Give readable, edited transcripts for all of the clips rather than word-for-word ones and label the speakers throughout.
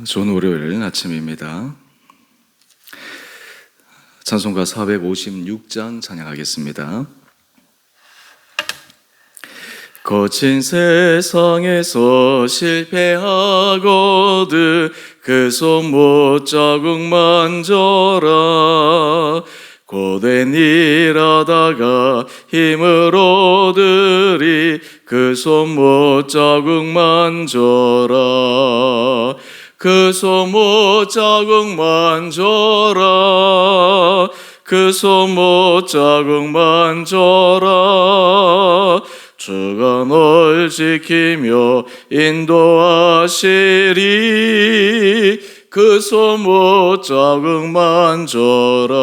Speaker 1: 좋은 월요일 아침입니다. 찬송가 456장 찬양하겠습니다. 거친 세상에서 실패하거든 그 손 못 자국 만져라. 고된 일 하다가 힘을 얻으리 그 손 못 자국 만져라. 그 손 못 자국 만져라. 그 손 못 자국 만져라. 주가 널 지키며 인도하시리 그 손 못 자국 만져라.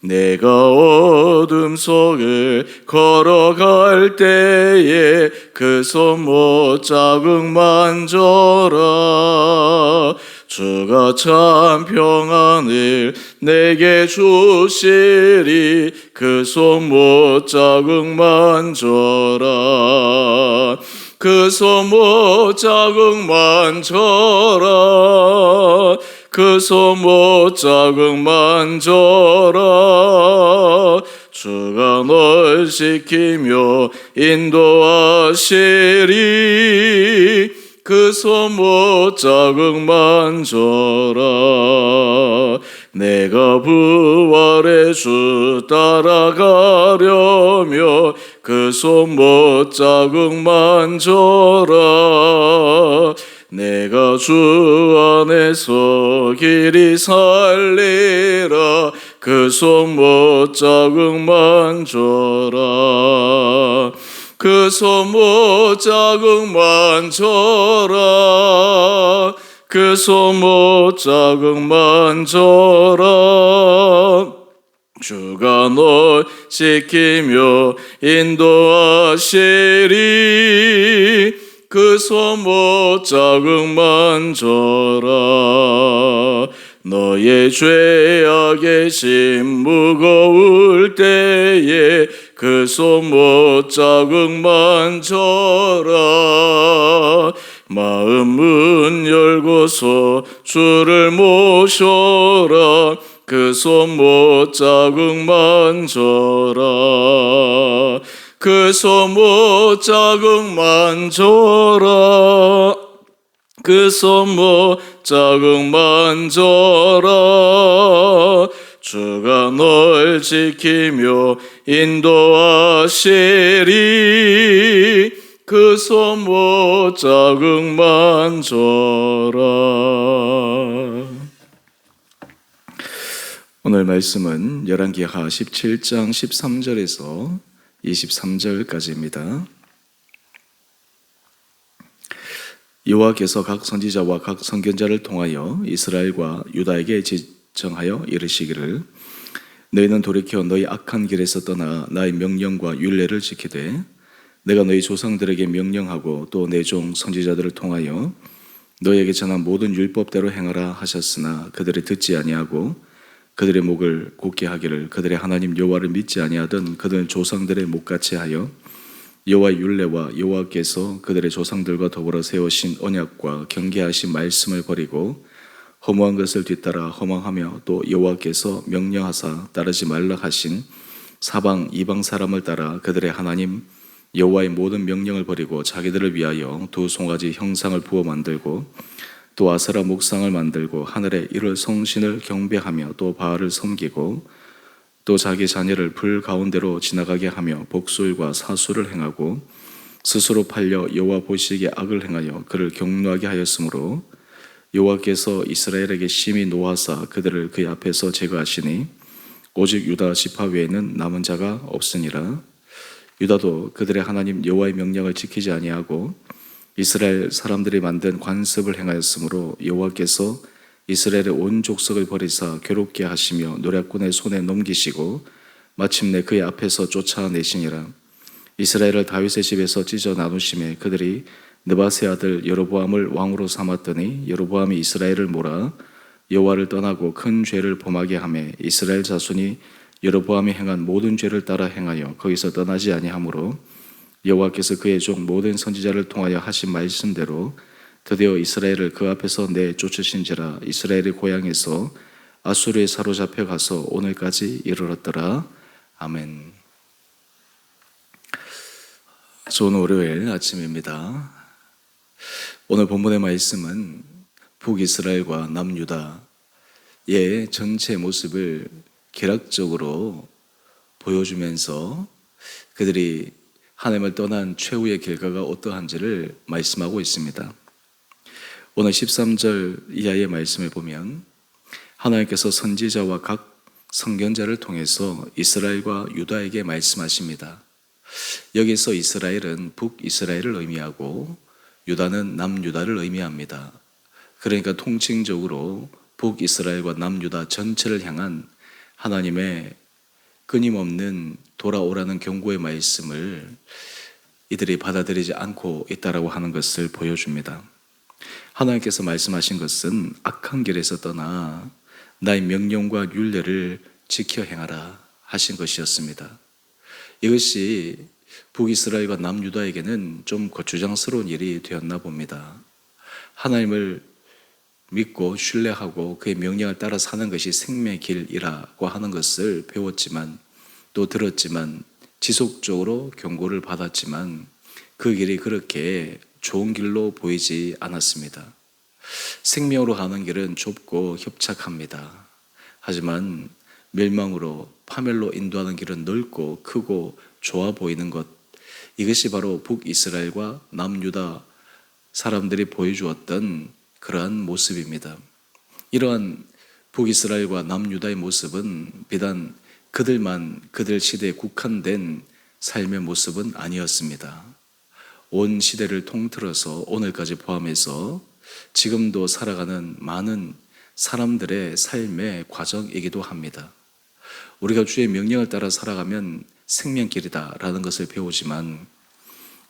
Speaker 1: 내가 어둠 속을 걸어갈 때에 그 손 못 자국 만져라. 주가 참 평안을 내게 주시리 그 손 못 자국 만져라. 그 손 못 자국 만져라. 그 손 못 자국 만져라. 주가 널 지키며 인도하시리 그 손 못 자국 만져라. 내가 부활의 주 따라가려며 그 손 못 자국 만져라. 내가 주 안에서 길이 살리라 그 손 못 자국 만져라. 그 손 못 자국 만져라. 그 손 못 자국 만져라. 주가 널 지키며 인도하시리 그 손 못 자국 만져라. 너의 죄악의 짐 무거울 때에 그 손 못 자국 만져라. 마음 문 열고서 주를 모셔라. 그 손 못 자국 만져라. 그 손 못 자국 만져라. 그 손 못 자국 만져라. 주가 널 지키며 인도하시리 그 손 못 자국 만져라. 오늘 말씀은 열왕기하 17장 13절에서 23절까지입니다. 여호와께서 각 선지자와 각 선견자를 통하여 이스라엘과 유다에게 지정하여 이르시기를 너희는 돌이켜 너희 악한 길에서 떠나 나의 명령과 율례를 지키되 내가 너희 조상들에게 명령하고 또 내 종 선지자들을 통하여 너희에게 전한 모든 율법대로 행하라 하셨으나 그들이 듣지 아니하고 그들의 목을 곧게 하기를 그들의 하나님 여호와를 믿지 아니하던 그들은 조상들의 목같이 하여 여호와의 율례와 여호와께서 그들의 조상들과 더불어 세우신 언약과 경계하신 말씀을 버리고 허무한 것을 뒤따라 허망하며 또 여호와께서 명령하사 따르지 말라 하신 사방 이방 사람을 따라 그들의 하나님 여호와의 모든 명령을 버리고 자기들을 위하여 두 송아지 형상을 부어 만들고 또 아세라 목상을 만들고 하늘의 일월 성신을 경배하며 또 바알을 섬기고 또 자기 자녀를 불 가운데로 지나가게 하며 복술과 사수를 행하고 스스로 팔려 여호와 보시기에 악을 행하여 그를 경노하게 하였으므로 여호와께서 이스라엘에게 심히 노하사 그들을 그의 앞에서 제거하시니 오직 유다 지파 외에는 남은 자가 없으니라. 유다도 그들의 하나님 여호와의 명령을 지키지 아니하고 이스라엘 사람들이 만든 관습을 행하였으므로 여호와께서 이스라엘의 온 족속을 버리사 괴롭게 하시며 노략군의 손에 넘기시고 마침내 그의 앞에서 쫓아내시니라. 이스라엘을 다윗의 집에서 찢어 나누심에 그들이 느바세 아들 여로보암을 왕으로 삼았더니 여로보암이 이스라엘을 몰아 여호와를 떠나고 큰 죄를 범하게 하매 이스라엘 자손이 여로보암이 행한 모든 죄를 따라 행하여 거기서 떠나지 아니하므로 여호와께서 그의 종 모든 선지자를 통하여 하신 말씀대로 드디어 이스라엘을 그 앞에서 내쫓으신지라. 이스라엘의 고향에서 아수르에 사로잡혀 가서 오늘까지 이르렀더라. 아멘. 좋은 월요일 아침입니다. 오늘 본문의 말씀은 북이스라엘과 남유다의 전체 모습을 개략적으로 보여주면서 그들이 하나님을 떠난 최후의 결과가 어떠한지를 말씀하고 있습니다. 오늘 13절 이하의 말씀을 보면 하나님께서 선지자와 각 선견자를 통해서 이스라엘과 유다에게 말씀하십니다. 여기서 이스라엘은 북이스라엘을 의미하고 유다는 남유다를 의미합니다. 그러니까 통칭적으로 북이스라엘과 남유다 전체를 향한 하나님의 끊임없는 돌아오라는 경고의 말씀을 이들이 받아들이지 않고 있다라고 하는 것을 보여줍니다. 하나님께서 말씀하신 것은 악한 길에서 떠나 나의 명령과 율례를 지켜 행하라 하신 것이었습니다. 이것이 북이스라엘과 남유다에게는 좀 거추장스러운 일이 되었나 봅니다. 하나님을 믿고 신뢰하고 그의 명령을 따라 사는 것이 생명의 길이라고 하는 것을 배웠지만 또 들었지만 지속적으로 경고를 받았지만 그 길이 그렇게 좋은 길로 보이지 않았습니다. 생명으로 가는 길은 좁고 협착합니다. 하지만 멸망으로 파멸로 인도하는 길은 넓고 크고 좋아 보이는 것, 이것이 바로 북이스라엘과 남유다 사람들이 보여주었던 그러한 모습입니다. 이러한 북이스라엘과 남유다의 모습은 비단 그들 시대에 국한된 삶의 모습은 아니었습니다. 온 시대를 통틀어서 오늘까지 포함해서 지금도 살아가는 많은 사람들의 삶의 과정이기도 합니다. 우리가 주의 명령을 따라 살아가면 생명길이다라는 것을 배우지만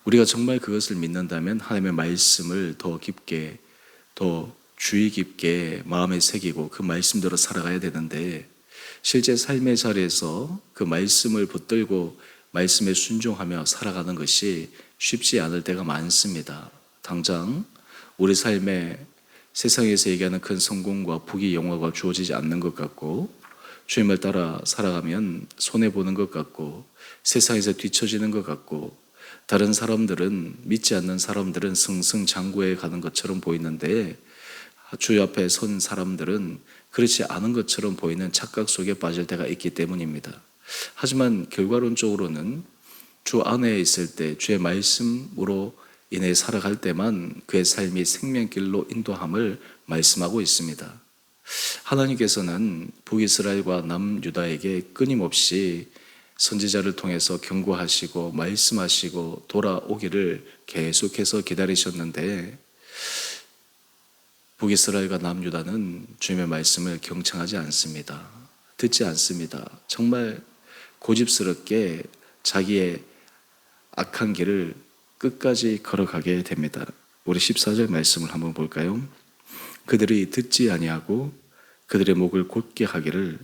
Speaker 1: 우리가 정말 그것을 믿는다면 하나님의 말씀을 더 깊게, 더 주의 깊게 마음에 새기고 그 말씀대로 살아가야 되는데 실제 삶의 자리에서 그 말씀을 붙들고 말씀에 순종하며 살아가는 것이 쉽지 않을 때가 많습니다. 당장 우리 삶에 세상에서 얘기하는 큰 성공과 부귀 영화가 주어지지 않는 것 같고 주님을 따라 살아가면 손해보는 것 같고 세상에서 뒤처지는 것 같고 다른 사람들은, 믿지 않는 사람들은 승승장구해 가는 것처럼 보이는데 주 앞에 선 사람들은 그렇지 않은 것처럼 보이는 착각 속에 빠질 때가 있기 때문입니다. 하지만 결과론적으로는 주 안에 있을 때 주의 말씀으로 인해 살아갈 때만 그의 삶이 생명길로 인도함을 말씀하고 있습니다. 하나님께서는 북이스라엘과 남유다에게 끊임없이 선지자를 통해서 경고하시고 말씀하시고 돌아오기를 계속해서 기다리셨는데 북이스라엘과 남유다는 주님의 말씀을 경청하지 않습니다. 듣지 않습니다. 정말 고집스럽게 자기의 악한 길을 끝까지 걸어가게 됩니다. 우리 14절 말씀을 한번 볼까요? 그들이 듣지 아니하고 그들의 목을 곧게 하기를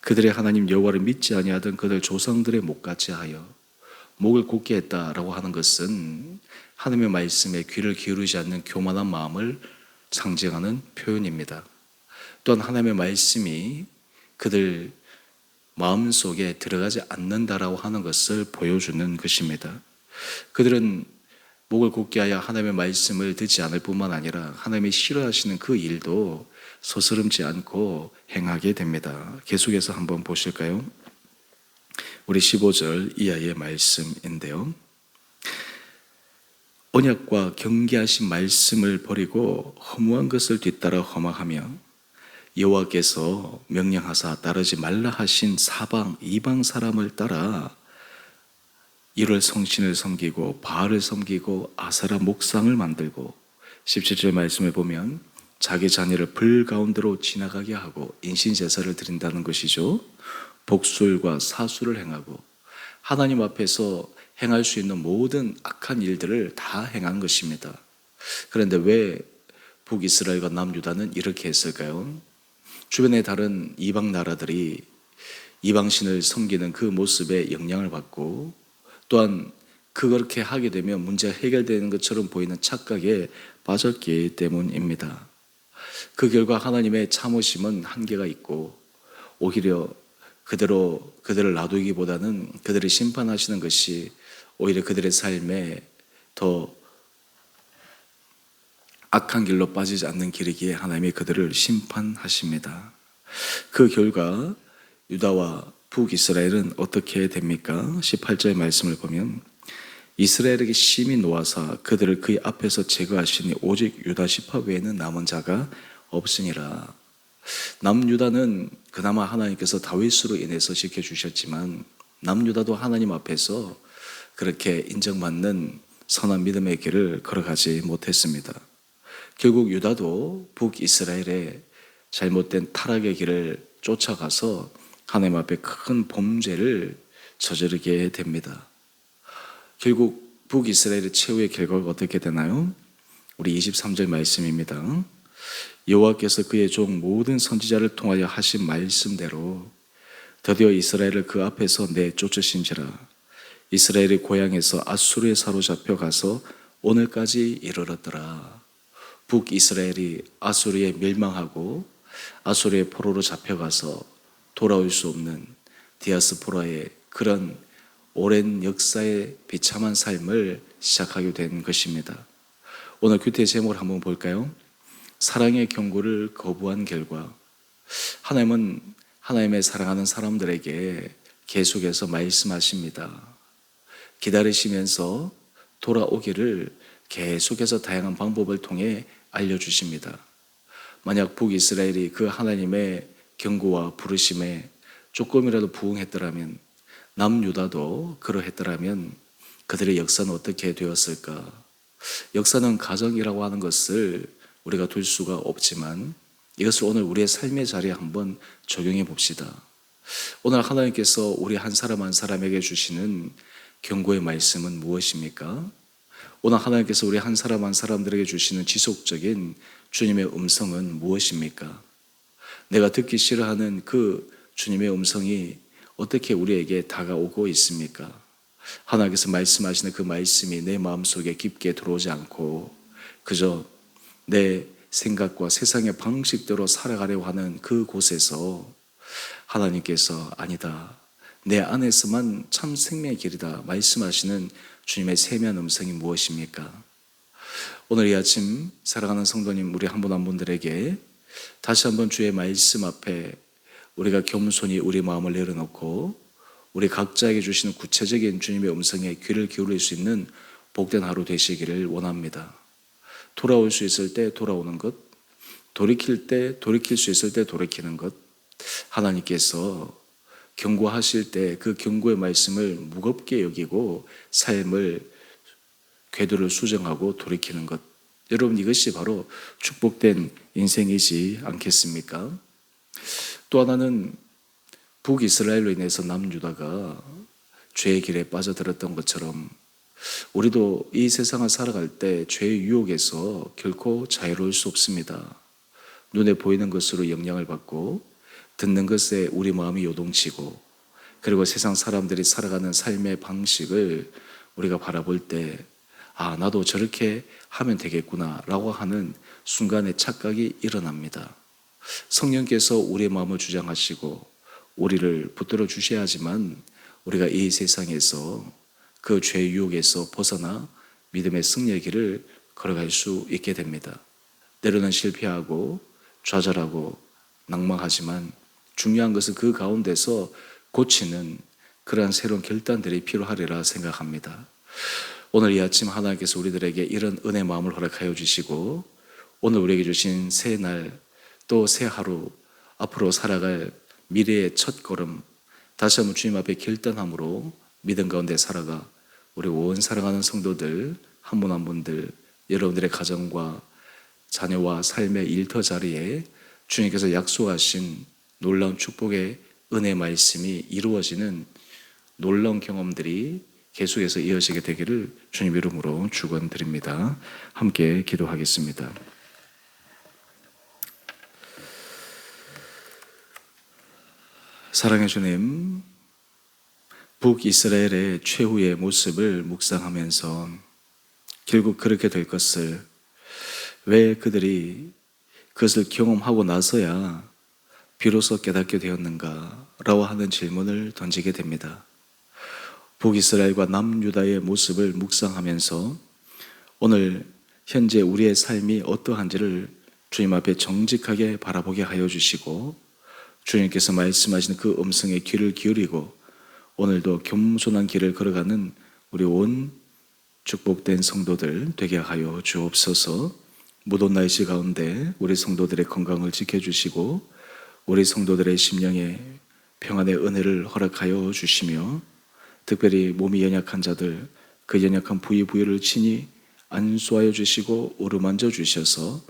Speaker 1: 그들의 하나님 여호와를 믿지 아니하던 그들 조상들의 목같이 하여. 목을 곧게 했다라고 하는 것은 하나님의 말씀에 귀를 기울이지 않는 교만한 마음을 상징하는 표현입니다. 또한 하나님의 말씀이 그들 마음속에 들어가지 않는다라고 하는 것을 보여주는 것입니다. 그들은 목을 곧게 하여 하나님의 말씀을 듣지 않을 뿐만 아니라 하나님이 싫어하시는 그 일도 서스름지 않고 행하게 됩니다. 계속해서 한번 보실까요? 우리 15절 이하의 말씀인데요. 언약과 경계하신 말씀을 버리고 허무한 것을 뒤따라 험하하며 여호와께서 명령하사 따르지 말라 하신 사방 이방 사람을 따라 이를 성신을 섬기고 바알을 섬기고 아세라 목상을 만들고 17절 말씀을 보면 자기 자녀를 불 가운데로 지나가게 하고 인신제사를 드린다는 것이죠. 복술과 사수를 행하고 하나님 앞에서 행할 수 있는 모든 악한 일들을 다 행한 것입니다. 그런데 왜 북이스라엘과 남유다는 이렇게 했을까요? 주변의 다른 이방 나라들이 이방신을 섬기는 그 모습에 영향을 받고 또한 그렇게 하게 되면 문제가 해결되는 것처럼 보이는 착각에 빠졌기 때문입니다. 그 결과 하나님의 참으심은 한계가 있고 오히려 그들을 놔두기보다는 그들을 심판하시는 것이 오히려 그들의 삶에 더 악한 길로 빠지지 않는 길이기에 하나님이 그들을 심판하십니다. 그 결과 유다와 북이스라엘은 어떻게 됩니까? 18절의 말씀을 보면 이스라엘에게 심히 노하사 그들을 그의 앞에서 제거하시니 오직 유다 지파 외에는 남은 자가 없으니라. 남유다는 그나마 하나님께서 다윗으로 인해서 지켜주셨지만 남유다도 하나님 앞에서 그렇게 인정받는 선한 믿음의 길을 걸어가지 못했습니다. 결국 유다도 북이스라엘의 잘못된 타락의 길을 쫓아가서 하나님 앞에 큰 범죄를 저지르게 됩니다. 결국 북이스라엘의 최후의 결과가 어떻게 되나요? 우리 23절 말씀입니다. 여호와께서 그의 종 모든 선지자를 통하여 하신 말씀대로 드디어 이스라엘을 그 앞에서 내쫓으신지라. 이스라엘의 고향에서 아수르에 사로잡혀 가서 오늘까지 이르렀더라. 북이스라엘이 아수르에 멸망하고 아수르의 포로로 잡혀가서 돌아올 수 없는 디아스포라의 그런 오랜 역사의 비참한 삶을 시작하게 된 것입니다. 오늘 규태 제목을 한번 볼까요? 사랑의 경고를 거부한 결과. 하나님은 하나님의 사랑하는 사람들에게 계속해서 말씀하십니다. 기다리시면서 돌아오기를 계속해서 다양한 방법을 통해 알려주십니다. 만약 북이스라엘이 그 하나님의 경고와 부르심에 조금이라도 부응했더라면, 남유다도 그러했더라면 그들의 역사는 어떻게 되었을까? 역사는 가정이라고 하는 것을 우리가 둘 수가 없지만 이것을 오늘 우리의 삶의 자리에 한번 적용해 봅시다. 오늘 하나님께서 우리 한 사람 한 사람에게 주시는 경고의 말씀은 무엇입니까? 오늘 하나님께서 우리 한 사람 한 사람들에게 주시는 지속적인 주님의 음성은 무엇입니까? 내가 듣기 싫어하는 그 주님의 음성이 어떻게 우리에게 다가오고 있습니까? 하나님께서 말씀하시는 그 말씀이 내 마음속에 깊게 들어오지 않고 그저 내 생각과 세상의 방식대로 살아가려고 하는 그 곳에서 하나님께서 아니다, 내 안에서만 참 생명의 길이다 말씀하시는 주님의 세미한 음성이 무엇입니까? 오늘 이 아침 사랑하는 성도님, 우리 한 분 한 분들에게 다시 한번 주의 말씀 앞에 우리가 겸손히 우리 마음을 내려놓고 우리 각자에게 주시는 구체적인 주님의 음성에 귀를 기울일 수 있는 복된 하루 되시기를 원합니다. 돌아올 수 있을 때 돌아오는 것, 돌이킬 때 돌이킬 수 있을 때 돌이키는 것, 하나님께서 경고하실 때 그 경고의 말씀을 무겁게 여기고 삶을 궤도를 수정하고 돌이키는 것, 여러분 이것이 바로 축복된 인생이지 않겠습니까? 또 하나는 북이스라엘로 인해서 남유다가 죄의 길에 빠져들었던 것처럼 우리도 이 세상을 살아갈 때 죄의 유혹에서 결코 자유로울 수 없습니다. 눈에 보이는 것으로 영향을 받고 듣는 것에 우리 마음이 요동치고 그리고 세상 사람들이 살아가는 삶의 방식을 우리가 바라볼 때 아, 나도 저렇게 하면 되겠구나 라고 하는 순간의 착각이 일어납니다. 성령께서 우리의 마음을 주장하시고 우리를 붙들어 주셔야지만 우리가 이 세상에서 그 죄의 유혹에서 벗어나 믿음의 승리의 길을 걸어갈 수 있게 됩니다. 때로는 실패하고 좌절하고 낭망하지만 중요한 것은 그 가운데서 고치는 그러한 새로운 결단들이 필요하리라 생각합니다. 오늘 이 아침 하나님께서 우리들에게 이런 은혜 마음을 허락하여 주시고 오늘 우리에게 주신 새 날 또 새 하루 앞으로 살아갈 미래의 첫 걸음 다시 한번 주님 앞에 결단함으로 믿음 가운데 살아가 우리 온 사랑하는 성도들 한 분 한 분들 여러분들의 가정과 자녀와 삶의 일터 자리에 주님께서 약속하신 놀라운 축복의 은혜 말씀이 이루어지는 놀라운 경험들이 계속해서 이어지게 되기를 주님 이름으로 축원드립니다. 함께 기도하겠습니다. 사랑의 주님, 북이스라엘의 최후의 모습을 묵상하면서 결국 그렇게 될 것을, 왜 그들이 그것을 경험하고 나서야 비로소 깨닫게 되었는가라고 하는 질문을 던지게 됩니다. 북이스라엘과 남유다의 모습을 묵상하면서 오늘 현재 우리의 삶이 어떠한지를 주님 앞에 정직하게 바라보게 하여 주시고, 주님께서 말씀하시는 그 음성에 귀를 기울이고 오늘도 겸손한 길을 걸어가는 우리 온 축복된 성도들 되게 하여 주옵소서. 무더운 날씨 가운데 우리 성도들의 건강을 지켜주시고 우리 성도들의 심령에 평안의 은혜를 허락하여 주시며, 특별히 몸이 연약한 자들, 그 연약한 부위부위를 친히 안수하여 주시고 어루만져 주셔서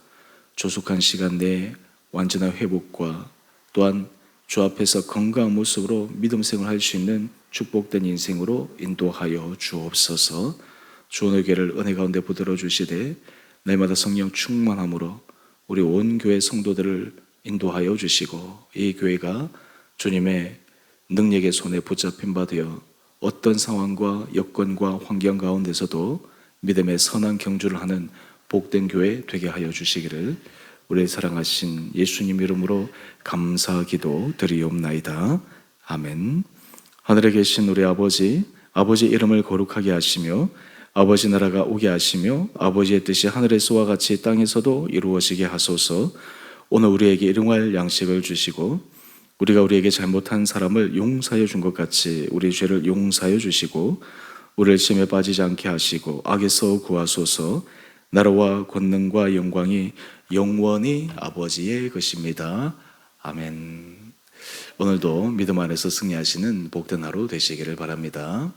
Speaker 1: 조속한 시간 내에 완전한 회복과 또한 주 앞에서 건강한 모습으로 믿음 생활할 수 있는 축복된 인생으로 인도하여 주옵소서. 주 오늘 교회를 은혜 가운데 붙들어 주시되 날마다 성령 충만함으로 우리 온 교회 성도들을 인도하여 주시고, 이 교회가 주님의 능력의 손에 붙잡힌 바 되어 어떤 상황과 여건과 환경 가운데서도 믿음의 선한 경주를 하는 복된 교회 되게 하여 주시기를 우리 사랑하신 예수님 이름으로 감사 기도 드리옵나이다. 아멘. 하늘에 계신 우리 아버지, 아버지 이름을 거룩하게 하시며 아버지 나라가 오게 하시며 아버지의 뜻이 하늘에서와 같이 땅에서도 이루어지게 하소서. 오늘 우리에게 일용할 양식을 주시고 우리가 우리에게 잘못한 사람을 용서하여 준 것 같이 우리 죄를 용서하여 주시고 우리를 시험에 빠지지 않게 하시고 악에서 구하소서. 나라와 권능과 영광이 영원히 아버지의 것입니다. 아멘. 오늘도 믿음 안에서 승리하시는 복된 하루 되시기를 바랍니다.